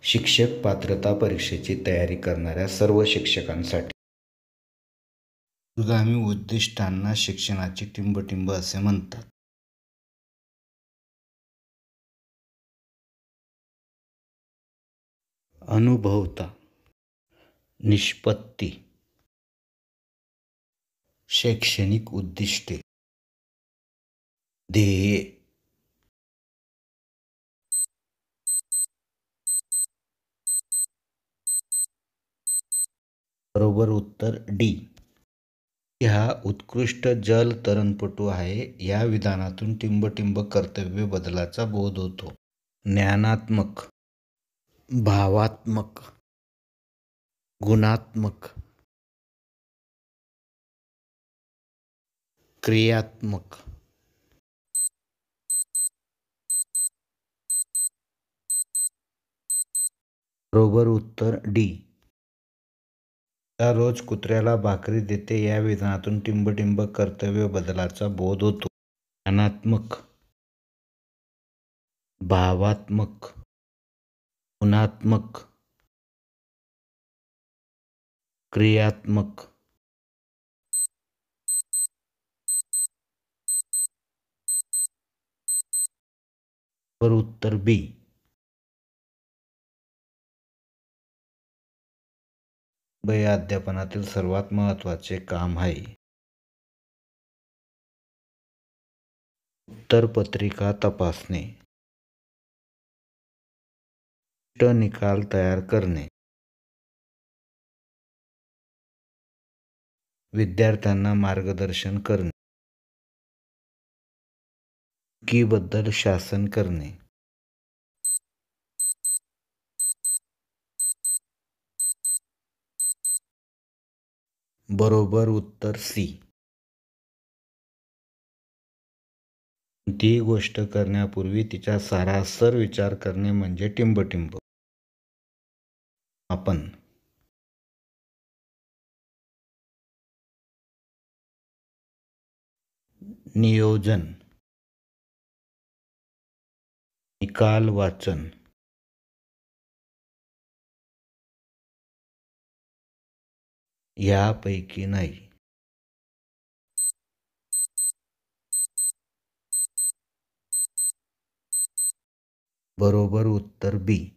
शिक्षक पात्रता परीक्षेची तयारी करणाऱ्या सर्व शिक्षकांसाठी दूरगामी उद्दिष्टांना शिक्षणाची टिंबटिंब असे म्हणतात. अनुभवता, निष्पत्ती, शैक्षणिक उद्दिष्टे, ध्येये. बरोबर उत्तर डी. हा उत्कृष्ट जलतरणपटू आहे. या विधानातून टिंबटिंब कर्तव्य बदलाचा बोध होतो. ज्ञानात्मक, भावात्मक, गुणात्मक, क्रियात्मक. बरोबर उत्तर डी. रोज कुत्र्याला भाकरी देते. या विधानातून टिंबटिंब कर्तव्य बदलाचा बोध होतो. ज्ञानात्मक, भावात्मक, गुणात्मक, क्रियात्मक. बरोबर उत्तर बी. या अध्यापनातील सर्वात महत्त्वाचे काम आहे. उत्तरपत्रिका तपासणे, निकाल तयार करणे, विद्यार्थ्यांना मार्गदर्शन करणे, चुकीबद्दल शासन करणे. बरोबर उत्तर सी. कोणतीही गोष्ट करण्यापूर्वी तिचा सारासर विचार करणे म्हणजे टिंबटिंब. आपण नियोजन, निकाल वाचन, यापैकी नाही. बरोबर उत्तर बी.